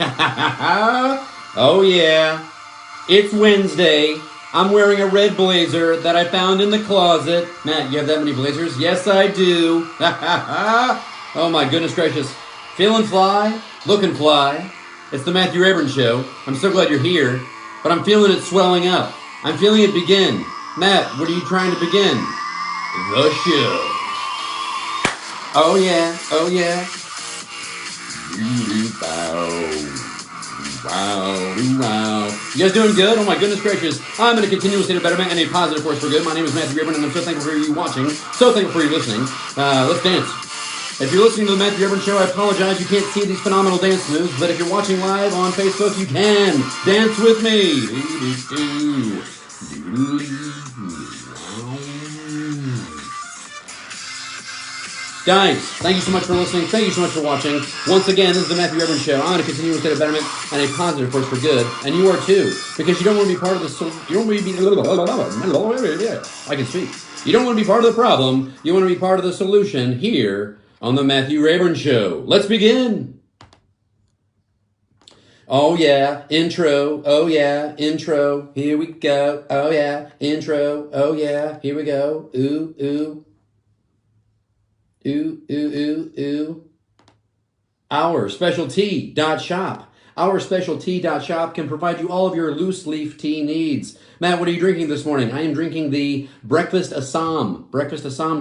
Oh yeah, it's Wednesday. I'm wearing a red blazer that I found in the closet. Matt, you have that many blazers? Yes, I do. Oh my goodness gracious. Feeling fly, looking fly. It's the Matthew Rayburn Show. I'm so glad you're here, but I'm feeling it swelling up. I'm feeling it begin. Matt, what are you trying to begin? The show. Oh yeah, oh yeah. Wow. You guys doing good? Oh my goodness gracious. I'm in a continual state of betterment and a positive force for good. My name is Matthew Rayburn and I'm so thankful for you watching. So thankful for you listening. Let's dance. If you're listening to the Matthew Rayburn Show, I apologize you can't see these phenomenal dance moves, but if you're watching live on Facebook, you can. Dance with me. Guys, thank you so much for listening. Thank you so much for watching. Once again, this is the Matthew Rayburn Show. I'm in a continuous state of betterment and a positive force for good. And you are too. Because you don't want to be part of the... You don't want to be... I can speak. You don't want to be part of the problem. You want to be part of the solution here on the Matthew Rayburn Show. Let's begin. Oh yeah, intro. Oh yeah, intro. Here we go. Oh yeah, intro. Oh yeah, here we go. Ooh, ooh. Ooh, ooh, ooh, ooh. Our specialty shop. Our specialty shop can provide you all of your loose leaf tea needs. Matt, what are you drinking this morning? I am drinking the Breakfast Assam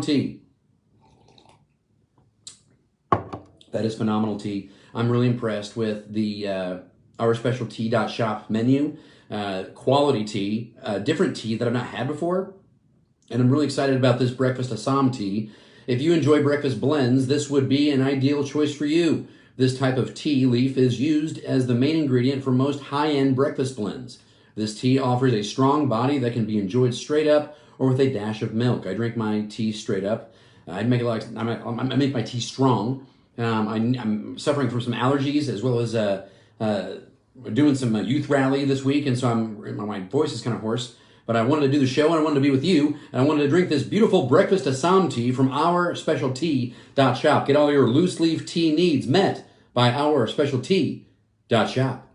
tea. That is phenomenal tea. I'm really impressed with the Our Specialty shop menu. Quality tea, different tea that I've not had before. And I'm really excited about this Breakfast Assam tea. If you enjoy breakfast blends, this would be an ideal choice for you. This type of tea leaf is used as the main ingredient for most high-end breakfast blends. This tea offers a strong body that can be enjoyed straight up or with a dash of milk. I drink my tea straight up. I make my tea strong. I'm suffering from some allergies as well as doing some youth rally this week, and so my voice is kind of hoarse. But I wanted to do the show, and I wanted to be with you, and I wanted to drink this beautiful Breakfast Assam tea from Our Specialty shop. Get all your loose leaf tea needs met by Our Specialty shop.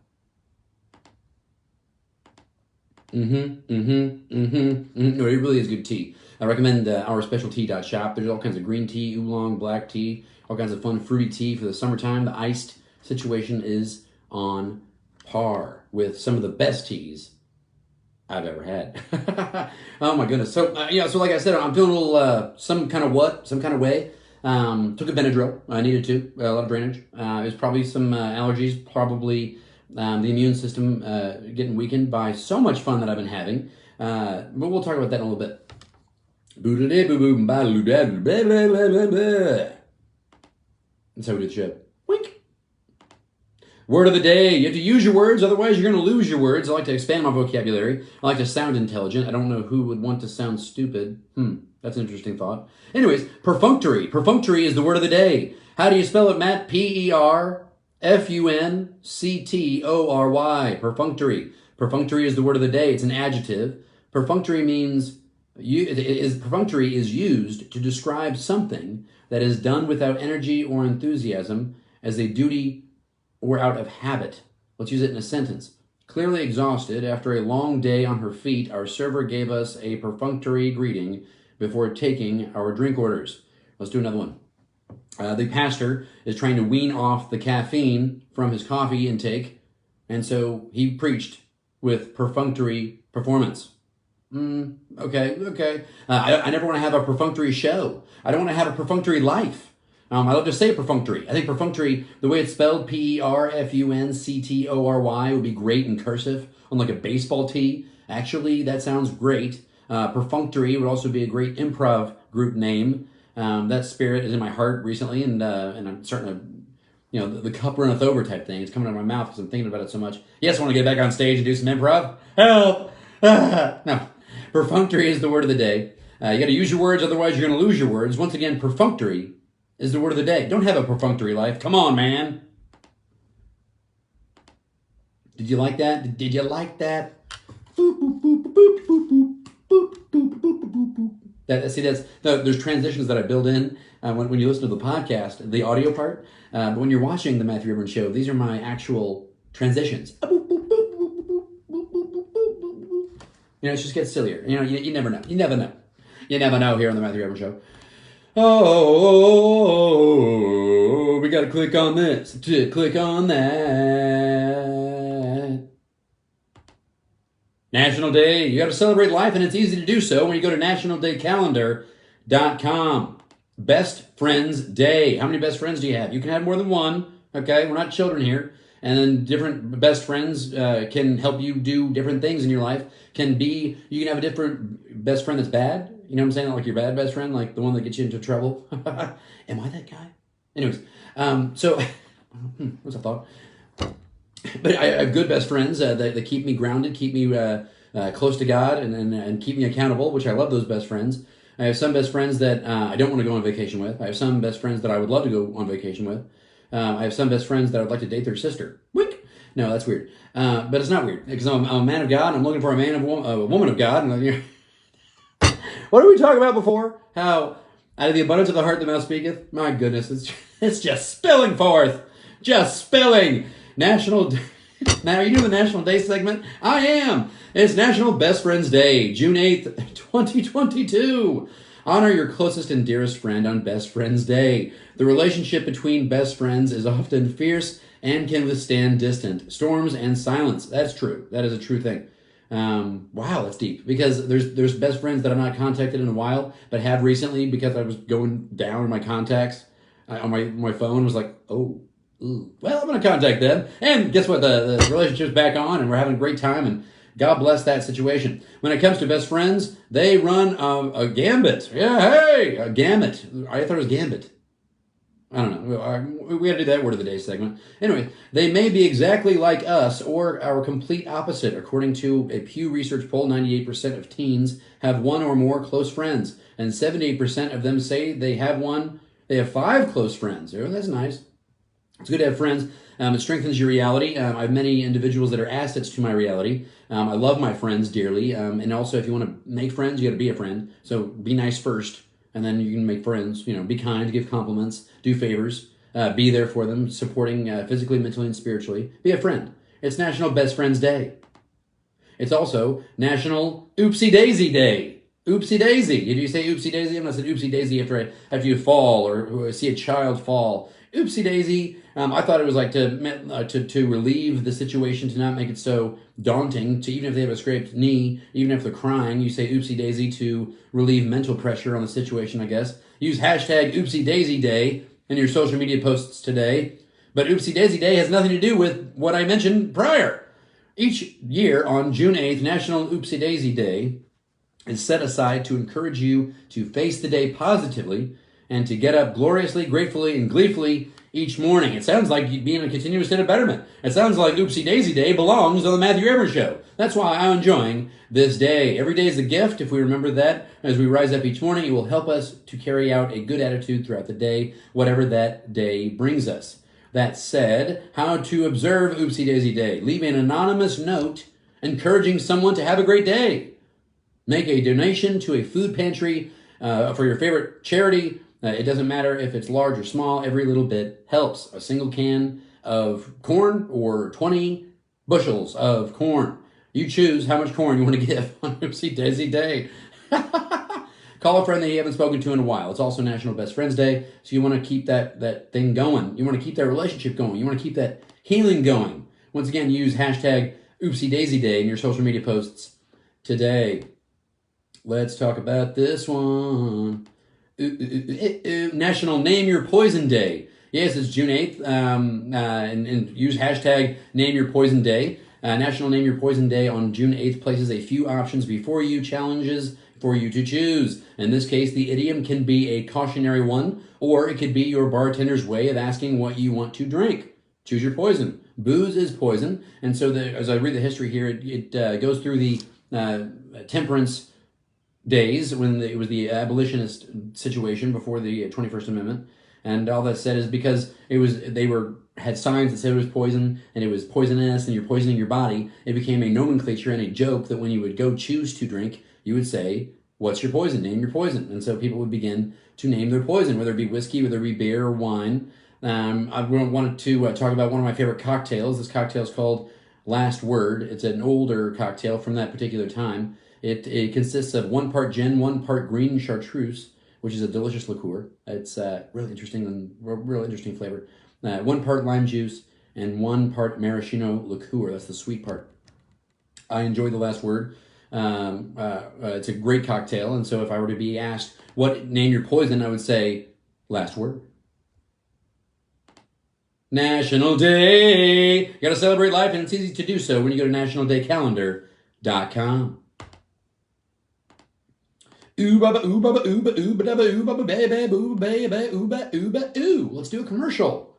No, it really is good tea. I recommend Our Specialty shop. There's all kinds of green tea, oolong, black tea, all kinds of fun fruity tea for the summertime. The iced situation is on par with some of the best teas I've ever had. Oh my goodness. So so like I said, I'm feeling a little some kind of way. Took a Benadryl. I needed to. A lot of drainage. There's probably some allergies. Probably the immune system getting weakened by so much fun that I've been having. But we'll talk about that in a little bit. That's how we do the show. Wink. Word of the day. You have to use your words, otherwise you're going to lose your words. I like to expand my vocabulary. I like to sound intelligent. I don't know who would want to sound stupid. That's an interesting thought. Anyways, perfunctory. Perfunctory is the word of the day. How do you spell it, Matt? Perfunctory. Perfunctory. Perfunctory is the word of the day. It's an adjective. Perfunctory means... Perfunctory is used to describe something that is done without energy or enthusiasm as a duty or out of habit. Let's use it in a sentence. Clearly exhausted, after a long day on her feet, our server gave us a perfunctory greeting before taking our drink orders. Let's do another one. The pastor is trying to wean off the caffeine from his coffee intake, and so he preached with perfunctory performance. Okay. I never want to have a perfunctory show. I don't want to have a perfunctory life. I love to say perfunctory. I think perfunctory, the way it's spelled, Perfunctory, would be great in cursive on like a baseball tee. Actually, that sounds great. Perfunctory would also be a great improv group name. That spirit is in my heart recently, and I'm starting to, the cup runneth over type thing. It's coming out of my mouth because I'm thinking about it so much. Yes, I want to get back on stage and do some improv. Help! No. Perfunctory is the word of the day. You got to use your words, otherwise you're going to lose your words. Once again, perfunctory is the word of the day. Don't have a perfunctory life. Come on, man. Did you like that? Did you like that? Boop, boop, boop, boop, boop, boop, boop, boop, boop, boop, boop, boop. There's transitions that I build in when you listen to the podcast, the audio part. But when you're watching the Matthew Rayburn Show, these are my actual transitions. You know, it just gets sillier. You know, you never know. You never know. You never know here on the Matthew Rayburn Show. Oh, we got to click on this, to click on that. National Day. You got to celebrate life, and it's easy to do so when you go to nationaldaycalendar.com. Best Friends Day. How many best friends do you have? You can have more than one, okay? We're not children here. And then different best friends can help you do different things in your life. You can have a different best friend that's bad. You know what I'm saying? Like your bad best friend, like the one that gets you into trouble. Am I that guy? Anyways, so, what's that thought? But I have good best friends that keep me grounded, keep me close to God, and keep me accountable, which I love those best friends. I have some best friends that I don't want to go on vacation with. I have some best friends that I would love to go on vacation with. I have some best friends that I would like to date their sister. Wink. No, that's weird. But it's not weird because I'm a man of God. And I'm looking for a woman of God. And, you know, what did we talk about before? How out of the abundance of the heart the mouth speaketh. My goodness, it's just spilling forth, just spilling. Now, are you doing the National Day segment? I am. It's National Best Friends Day, June 8th, 2022. Honor your closest and dearest friend on Best Friends Day. The relationship between best friends is often fierce and can withstand distant storms and silence. That's true. That is a true thing. Wow, that's deep. Because there's best friends that I've not contacted in a while, but have recently because I was going down in my contacts on my phone. Was like, oh, ooh, well, I'm going to contact them. And guess what? The relationship's back on, and we're having a great time, and God bless that situation. When it comes to best friends, they run a gambit. Yeah, hey, a gamut. I thought it was gambit. I don't know. We got to do that word of the day segment. Anyway, they may be exactly like us or our complete opposite. According to a Pew Research poll, 98% of teens have one or more close friends, and 78% of them say they have 5 close friends. Oh, that's nice. It's good to have friends. It strengthens your reality. I have many individuals that are assets to my reality. I love my friends dearly. And also, if you want to make friends, you got to be a friend. So be nice first, and then you can make friends. You know, be kind, give compliments, do favors, be there for them, supporting physically, mentally, and spiritually. Be a friend. It's National Best Friends Day. It's also National Oopsie Daisy Day. Oopsie daisy. Did you say oopsie daisy? I'm not saying oopsie daisy after you fall or see a child fall. Oopsie daisy. I thought it was like to relieve the situation, to not make it so daunting. To even if they have a scraped knee, even if they're crying, you say oopsie daisy to relieve mental pressure on the situation. I guess use hashtag Oopsie Daisy Day in your social media posts today. But Oopsie Daisy Day has nothing to do with what I mentioned prior. Each year on June 8th, National Oopsie Daisy Day is set aside to encourage you to face the day positively and to get up gloriously, gratefully, and gleefully each morning. It sounds like you'd be in a continuous state of betterment. It sounds like Oopsie Daisy Day belongs on the Matthew Rayburn Show. That's why I'm enjoying this day. Every day is a gift. If we remember that as we rise up each morning, it will help us to carry out a good attitude throughout the day, whatever that day brings us. That said, how to observe Oopsie Daisy Day. Leave an anonymous note encouraging someone to have a great day. Make a donation to a food pantry for your favorite charity. It doesn't matter if it's large or small. Every little bit helps. A single can of corn or 20 bushels of corn. You choose how much corn you want to give on Oopsie Daisy Day. Call a friend that you haven't spoken to in a while. It's also National Best Friends Day, so you want to keep that thing going. You want to keep that relationship going. You want to keep that healing going. Once again, use hashtag Oopsie Daisy Day in your social media posts today. Let's talk about this one. National Name Your Poison Day. Yes, it's June 8th, and use hashtag Name Your Poison Day. National Name Your Poison Day on June 8th places a few options before you, challenges for you to choose. In this case, the idiom can be a cautionary one, or it could be your bartender's way of asking what you want to drink. Choose your poison. Booze is poison, and so as I read the history here, it goes through the temperance days when it was the abolitionist situation before the 21st Amendment, and all that said is because they had signs that said it was poison and it was poisonous and you're poisoning your body. It became a nomenclature and a joke that when you would go choose to drink, you would say, "What's your poison? Name your poison." And so people would begin to name their poison, whether it be whiskey, whether it be beer or wine. I wanted to talk about one of my favorite cocktails. This cocktail is called Last Word. It's an older cocktail from that particular time. It consists of 1 part gin, 1 part green chartreuse, which is a delicious liqueur. It's really interesting and real interesting flavor. 1 part lime juice and 1 part maraschino liqueur. That's the sweet part. I enjoy the Last Word. It's a great cocktail, and so if I were to be asked what name your poison, I would say Last Word. National Day. You got to celebrate life, and it's easy to do so when you go to nationaldaycalendar.com. Ooh, baba, ooh, baba, ooh, ba, ooh, ba, da, ba, ooh, baba, baby, ooh, baby, ooh, ba, ooh, ba, ooh. Let's do a commercial.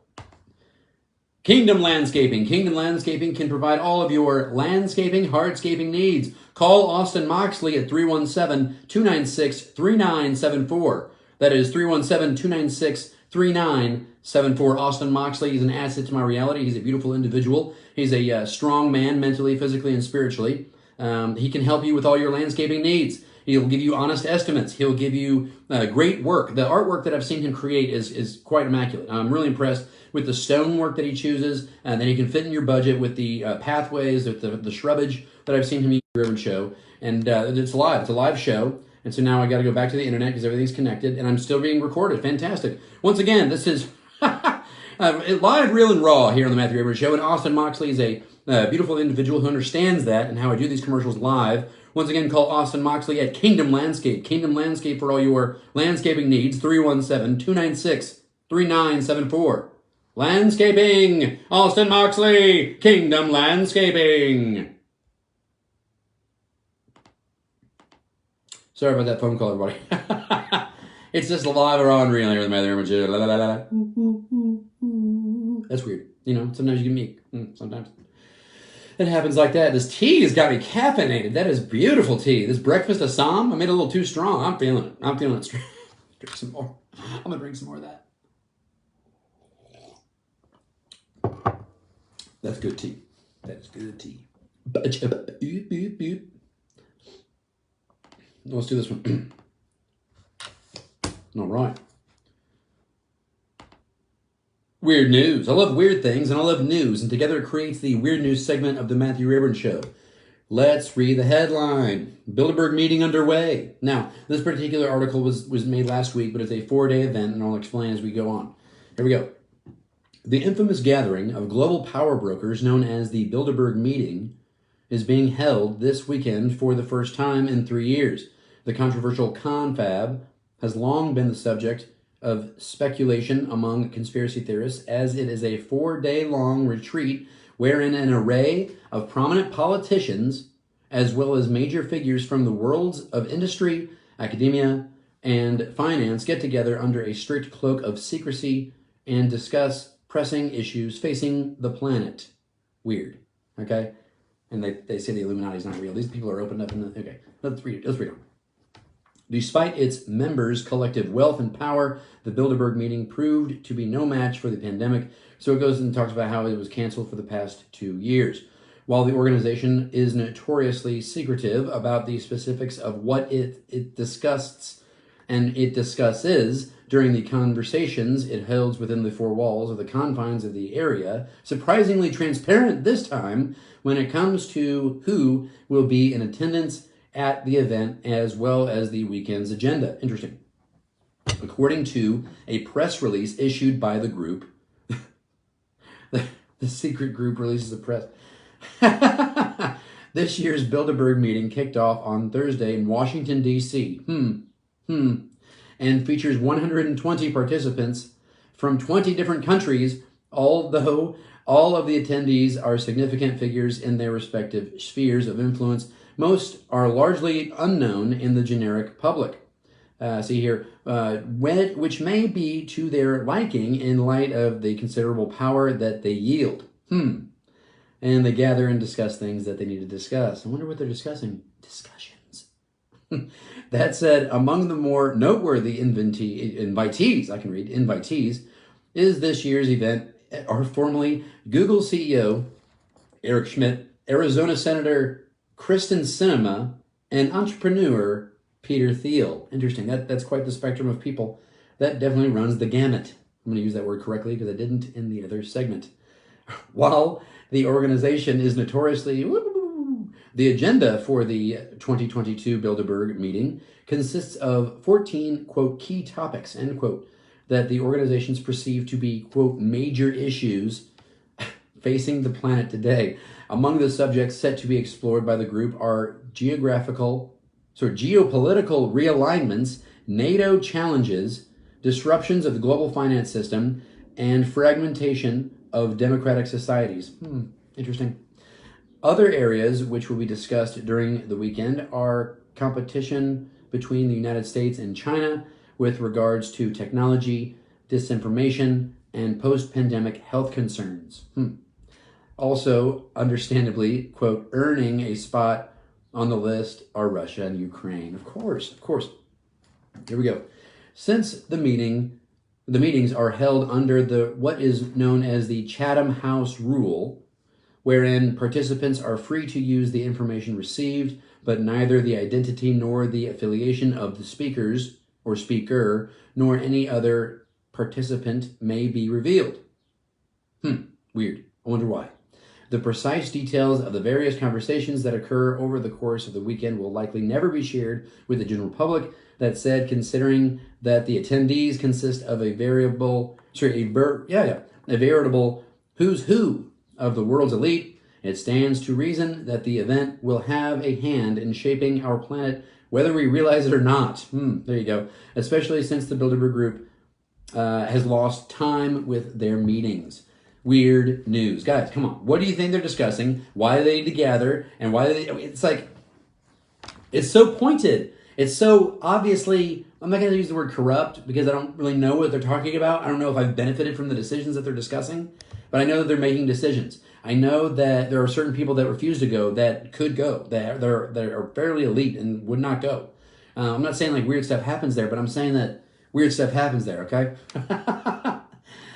Kingdom Landscaping. Kingdom Landscaping can provide all of your landscaping, hardscaping needs. Call Austin Moxley at 317-296-3974. That is 317-296-3974. Austin Moxley is an asset to my reality. He's a beautiful individual. He's a strong man mentally, physically, and spiritually. He can help you with all your landscaping needs. He'll give you honest estimates. He'll give you great work. The artwork that I've seen him create is quite immaculate. I'm really impressed with the stonework that he chooses, and then he can fit in your budget with the pathways, with the shrubbage that I've seen him use in the show. And it's live. It's a live show. And so now I got to go back to the internet because everything's connected, and I'm still being recorded. Fantastic. Once again, this is live, real, and raw here on the Matthew Rayburn Show. And Austin Moxley is a beautiful individual who understands that and how I do these commercials live. Once again, call Austin Moxley at Kingdom Landscape. Kingdom Landscape for all your landscaping needs. 317-296-3974. Landscaping. Austin Moxley. Kingdom Landscaping. Sorry about that phone call, everybody. It's just live or on real here in the Matthew Rayburn Show. La, la, la, la. That's weird. You know, sometimes you get meek. Sometimes. It happens like that. This tea has got me caffeinated. That is beautiful tea. This breakfast Assam, I made it a little too strong. I'm feeling it. I'm feeling it. Drink some more. I'm going to drink some more of that. That's good tea. That is good tea. Let's do this one. All right. Weird news. I love weird things and I love news, and together it creates the weird news segment of the Matthew Rayburn Show. Let's read the headline. Bilderberg meeting underway. Now, this particular article was made last week, but it's a 4-day event, and I'll explain as we go on. Here we go. The infamous gathering of global power brokers known as the Bilderberg meeting is being held this weekend for the first time in 3 years. The controversial confab has long been the subject of speculation among conspiracy theorists, as it is a 4-day-long retreat wherein an array of prominent politicians, as well as major figures from the worlds of industry, academia, and finance, get together under a strict cloak of secrecy and discuss pressing issues facing the planet. Weird, okay? And they say the Illuminati is not real. These people are opened up in the... Okay, let's read it. Let's read on. Despite its members' collective wealth and power, the Bilderberg meeting proved to be no match for the pandemic. So it goes and talks about how it was canceled for the past 2 years. While the organization is notoriously secretive about the specifics of what it discusses during the conversations it holds within the 4 walls of the confines of the area, surprisingly transparent this time when it comes to who will be in attendance at the event, as well as the weekend's agenda. Interesting. According to a press release issued by the group, the secret group releases the press. This year's Bilderberg meeting kicked off on Thursday in Washington, D.C. And features 120 participants from 20 different countries, although all of the attendees are significant figures in their respective spheres of influence. Most are largely unknown in the generic public. See here, which may be to their liking in light of the considerable power that they yield. And they gather and discuss things that they need to discuss. I wonder what they're discussing. Discussions. That said, among the more noteworthy invitees, I can read, invitees, is this year's event are formerly Google CEO Eric Schmidt, Arizona Senator Kristen Sinema, and entrepreneur Peter Thiel. Interesting. That's quite the spectrum of people that definitely runs the gamut. I'm going to use that word correctly because I didn't in the other segment. While the organization is notoriously the agenda for the 2022 Bilderberg meeting consists of 14, quote, key topics, end quote, that the organizations perceive to be, quote, major issues facing the planet today. Among the subjects set to be explored by the group are geopolitical realignments, NATO challenges, disruptions of the global finance system, and fragmentation of democratic societies. Interesting. Other areas which will be discussed during the weekend are competition between the United States and China with regards to technology, disinformation, and post-pandemic health concerns. Also, understandably, quote, earning a spot on the list are Russia and Ukraine. Of course. Here we go. Since the meetings are held under what is known as the Chatham House rule, wherein participants are free to use the information received, but neither the identity nor the affiliation of the speakers or speaker nor any other participant may be revealed. Weird. I wonder why. The precise details of the various conversations that occur over the course of the weekend will likely never be shared with the general public. That said, considering that the attendees consist of a veritable who's who of the world's elite, it stands to reason that the event will have a hand in shaping our planet, whether we realize it or not. There you go. Especially since the Bilderberg Group has lost time with their meetings. Weird news. Guys, come on. What do you think they're discussing? Why do they need to gather? And why do they... It's like... It's so pointed. It's so obviously... I'm not going to use the word corrupt because I don't really know what they're talking about. I don't know if I've benefited from the decisions that they're discussing. But I know that they're making decisions. I know that there are certain people that refuse to go that could go. That are fairly elite and would not go. I'm not saying like weird stuff happens there, but I'm saying that weird stuff happens there, okay?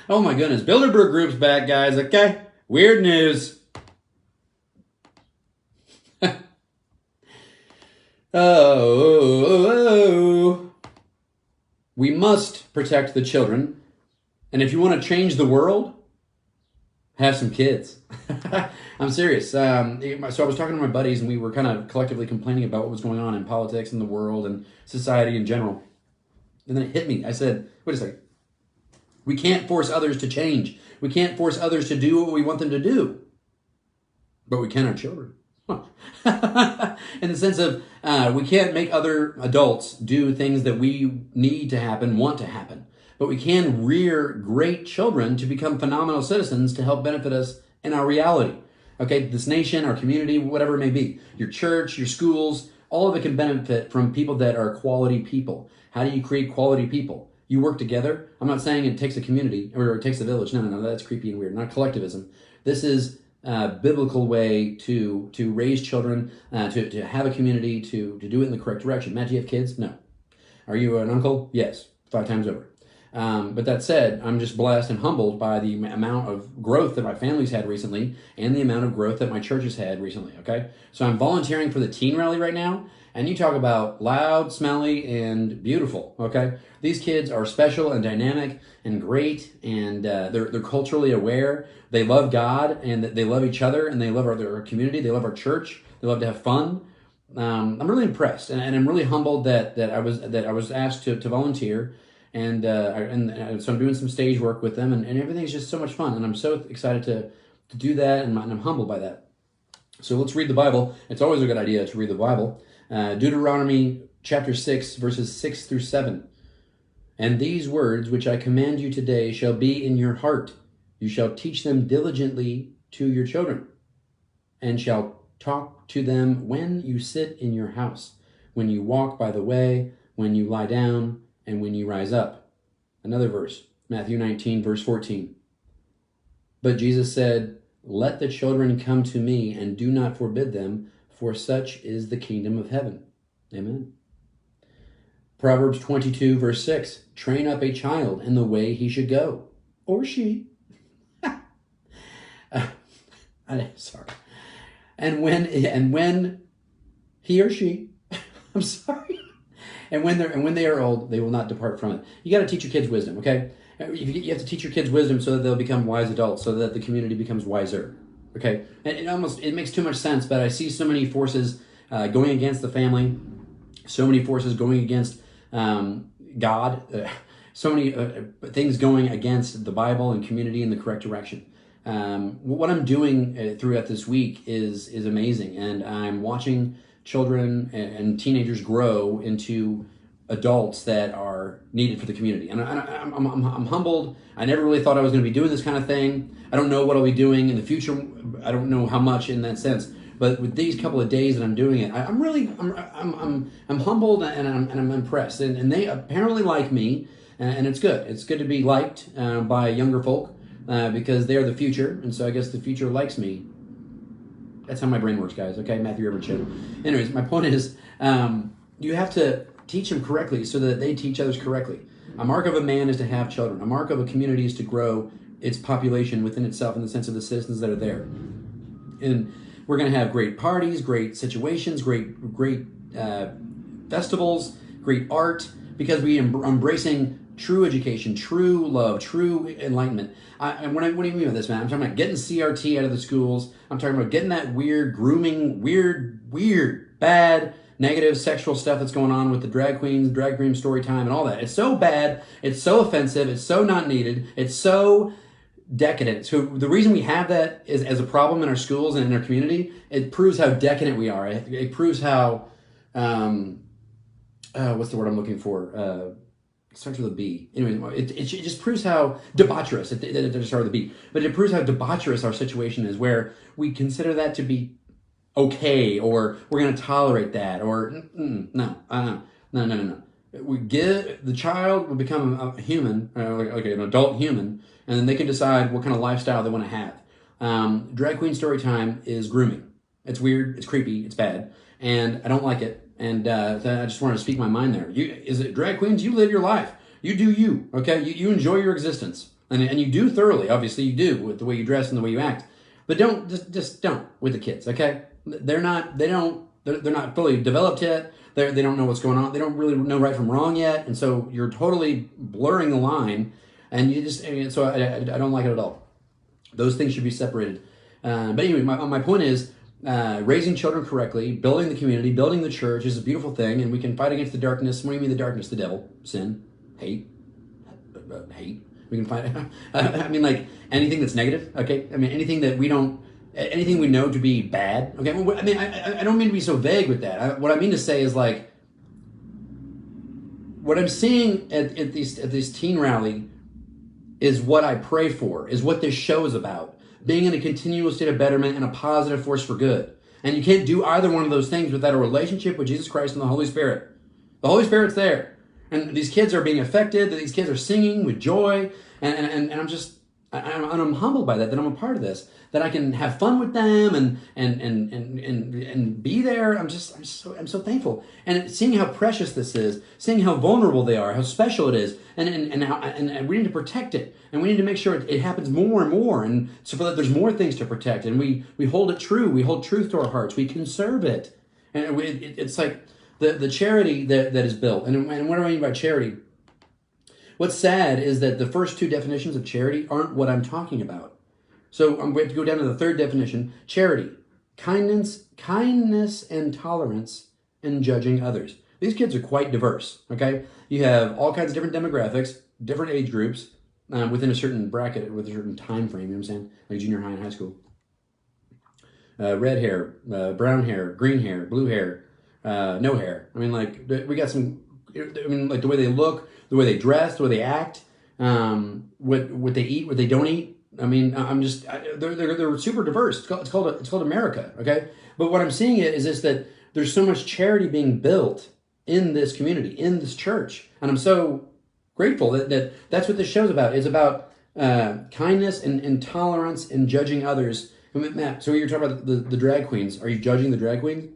Oh my goodness. Bilderberg Group's back, guys, okay? Weird news. We must protect the children. And if you want to change the world, have some kids. I'm serious. So I was talking to my buddies, and we were kind of collectively complaining about what was going on in politics and the world and society in general. And then it hit me. I said, wait a second. We can't force others to change. We can't force others to do what we want them to do. But we can our children. In the sense of we can't make other adults do things that we need to happen, want to happen. But we can rear great children to become phenomenal citizens to help benefit us in our reality. Okay, this nation, our community, whatever it may be. Your church, your schools, all of it can benefit from people that are quality people. How do you create quality people? You work together. I'm not saying it takes a community or it takes a village. No, that's creepy and weird. Not collectivism. This is a biblical way to raise children, to have a community, to do it in the correct direction. Matt, do you have kids? No. Are you an uncle? Yes, 5 times over. But that said, I'm just blessed and humbled by the amount of growth that my family's had recently and the amount of growth that my church has had recently, okay? So I'm volunteering for the teen rally right now, and you talk about loud, smelly, and beautiful, okay? These kids are special and dynamic and great, and they're culturally aware. They love God, and they love each other, and they love their community. They love our church. They love to have fun. I'm really impressed, and I'm really humbled that I was asked to volunteer. And so I'm doing some stage work with them, and everything's just so much fun. And I'm so excited to do that, and I'm humbled by that. So let's read the Bible. It's always a good idea to read the Bible. Deuteronomy chapter 6, verses 6 through 7. And these words which I command you today shall be in your heart. You shall teach them diligently to your children, and shall talk to them when you sit in your house, when you walk by the way, when you lie down, and when you rise up. Another verse, Matthew 19, verse 14. But Jesus said, let the children come to me, and do not forbid them, for such is the kingdom of heaven. Amen. Proverbs 22, verse 6. Train up a child in the way he should go. Or she. Sorry. And when he or she, I'm sorry. when they are old, they will not depart from it. You got to teach your kids wisdom, okay? You have to teach your kids wisdom so that they'll become wise adults, so that the community becomes wiser, okay? And it makes too much sense, but I see so many forces going against the family, so many forces going against God, so many things going against the Bible and community in the correct direction. What I'm doing throughout this week is amazing, and I'm watching children and teenagers grow into adults that are needed for the community. And I'm humbled. I never really thought I was going to be doing this kind of thing. I don't know what I'll be doing in the future. I don't know how much in that sense. But with these couple of days that I'm doing it, I'm humbled and I'm impressed. And they apparently like me, and it's good. It's good to be liked by younger folk because they are the future. And so I guess the future likes me. That's how my brain works, guys. Okay, Matthew Everett Show. Anyways, my point is, you have to teach them correctly so that they teach others correctly. A mark of a man is to have children. A mark of a community is to grow its population within itself in the sense of the citizens that are there. And we're going to have great parties, great situations, great festivals, great art, because we are embracing true education, true love, true enlightenment. And what do you mean by this, man? I'm talking about getting CRT out of the schools. I'm talking about getting that weird grooming, weird, bad, negative sexual stuff that's going on with the drag queens, drag queen story time, and all that. It's so bad. It's so offensive. It's so not needed. It's so decadent. So the reason we have that is as a problem in our schools and in our community, it proves how decadent we are. It proves how, what's the word I'm looking for? It starts with a B. Anyway, it just proves how debaucherous, it starts with a B, but it proves how debaucherous our situation is, where we consider that to be okay, or we're going to tolerate that, or no. We give, the child will become a human, like an adult human, and then they can decide what kind of lifestyle they want to have. Drag queen story time is grooming. It's weird, it's creepy, it's bad, and I don't like it. And I just wanted to speak my mind there. Is it drag queens? You live your life. You do you, okay? You enjoy your existence. And you do thoroughly, obviously you do, with the way you dress and the way you act. But don't, just don't with the kids, okay? They're not fully developed yet. They don't know what's going on. They don't really know right from wrong yet. And so you're totally blurring the line. And so I don't like it at all. Those things should be separated. But anyway, my point is, raising children correctly, building the community, building the church is a beautiful thing, and we can fight against the darkness. What do you mean the darkness? The devil, sin, hate. We can fight. I mean, like anything that's negative. Okay, I mean anything that anything we know to be bad. Okay, well, I mean I don't mean to be so vague with that. What I mean to say is, like, what I'm seeing at this teen rally is what I pray for. Is what this show is about. Being in a continual state of betterment and a positive force for good. And you can't do either one of those things without a relationship with Jesus Christ and the Holy Spirit. The Holy Spirit's there. And these kids are being affected, that these kids are singing with joy. And I'm humbled by that I'm a part of this. That I can have fun with them and be there. I'm so thankful. And seeing how precious this is, seeing how vulnerable they are, how special it is, and we need to protect it. And we need to make sure it happens more and more, and so that there's more things to protect. And we hold it true. We hold truth to our hearts. We conserve it. And it's like the charity that is built. And what do I mean by charity? What's sad is that the first two definitions of charity aren't what I'm talking about. So I'm going to go down to the third definition. Charity, kindness and tolerance in judging others. These kids are quite diverse, okay? You have all kinds of different demographics, different age groups, within a certain bracket, with a certain time frame, you know what I'm saying? Like junior high and high school. Red hair, brown hair, green hair, blue hair, no hair. I mean, like, we got some, like the way they look, the way they dress, the way they act, what they eat, what they don't eat. I mean, they're super diverse. It's called America, okay? But what I'm seeing is this, that there's so much charity being built in this community, in this church, and I'm so grateful that's what this show's about. It's about kindness and tolerance and judging others. Matt, so you're talking about the drag queens. Are you judging the drag queens?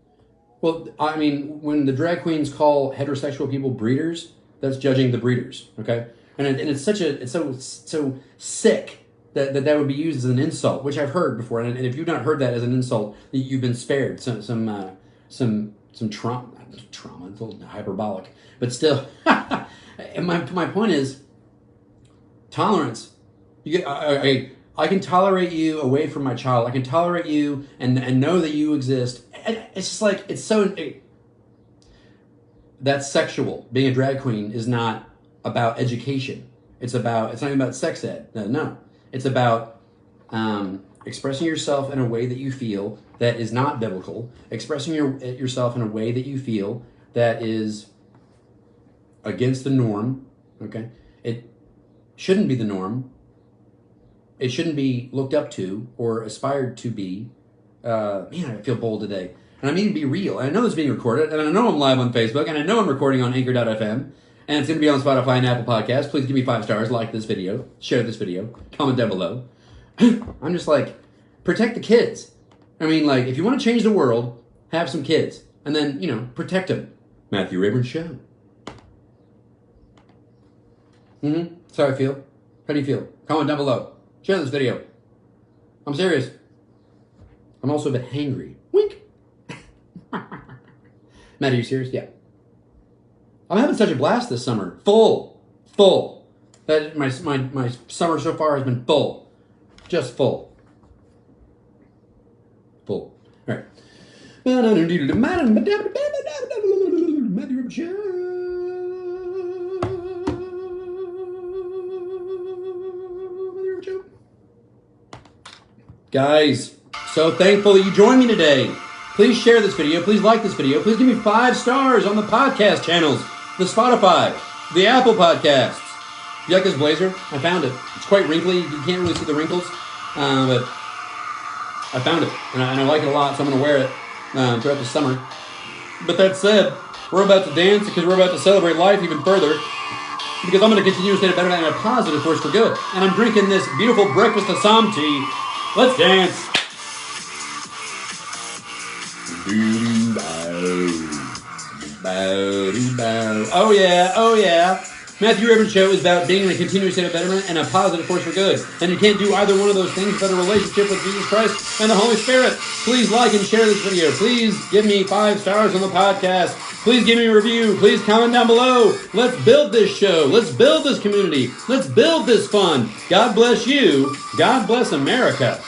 Well, I mean, when the drag queens call heterosexual people breeders, that's judging the breeders, okay? And it's so sick that would be used as an insult, which I've heard before. And if you've not heard that as an insult, you've been spared some some trauma, it's a little hyperbolic, but still. And my point is tolerance. I can tolerate you away from my child. I can tolerate you and know that you exist. And it's just like, it's so... That's sexual. Being a drag queen is not about education. It's not even about sex ed. No. It's about expressing yourself in a way that you feel that is not biblical. Expressing yourself in a way that you feel that is against the norm. Okay? It shouldn't be the norm. It shouldn't be looked up to or aspired to be. Man, I feel bold today. And I mean to be real. And I know this is being recorded, and I know I'm live on Facebook, and I know I'm recording on Anchor.fm, and it's going to be on Spotify and Apple Podcasts. Please give me 5 stars, like this video, share this video, comment down below. I'm just like, protect the kids. I mean, like, if you want to change the world, have some kids. And then, protect them. Matthew Rayburn Show. That's how I feel. How do you feel? Comment down below. Share this video. I'm serious. I'm also a bit hangry. Wink. Matt, are you serious? Yeah. I'm having such a blast this summer. Full. That my summer so far has been full. Just full. All right. Matthew Rayburn Show. Guys, so thankful that you joined me today. Please share this video. Please like this video. Please give me 5 stars on the podcast channels, the Spotify, the Apple Podcasts. You like this blazer? I found it. It's quite wrinkly. You can't really see the wrinkles, but I found it, and I like it a lot, so I'm going to wear it throughout the summer. But that said, we're about to dance because we're about to celebrate life even further, because I'm going to continue to stay better and a positive force for good. And I'm drinking this beautiful breakfast Assam tea. Let's dance. Oh yeah. Matthew Rayburn Show is about being in a continuous state of betterment and a positive force for good. And you can't do either one of those things without a relationship with Jesus Christ and the Holy Spirit. Please like and share this video. Please give me 5 stars on the podcast. Please give me a review. Please comment down below. Let's build this show. Let's build this community. Let's build this fun. God bless you. God bless America.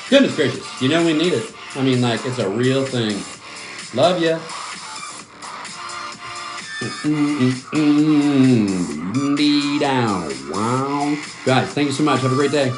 Goodness gracious. You know we need it. I mean, like, it's a real thing. Love ya. Wow. Guys, thank you so much. Have a great day.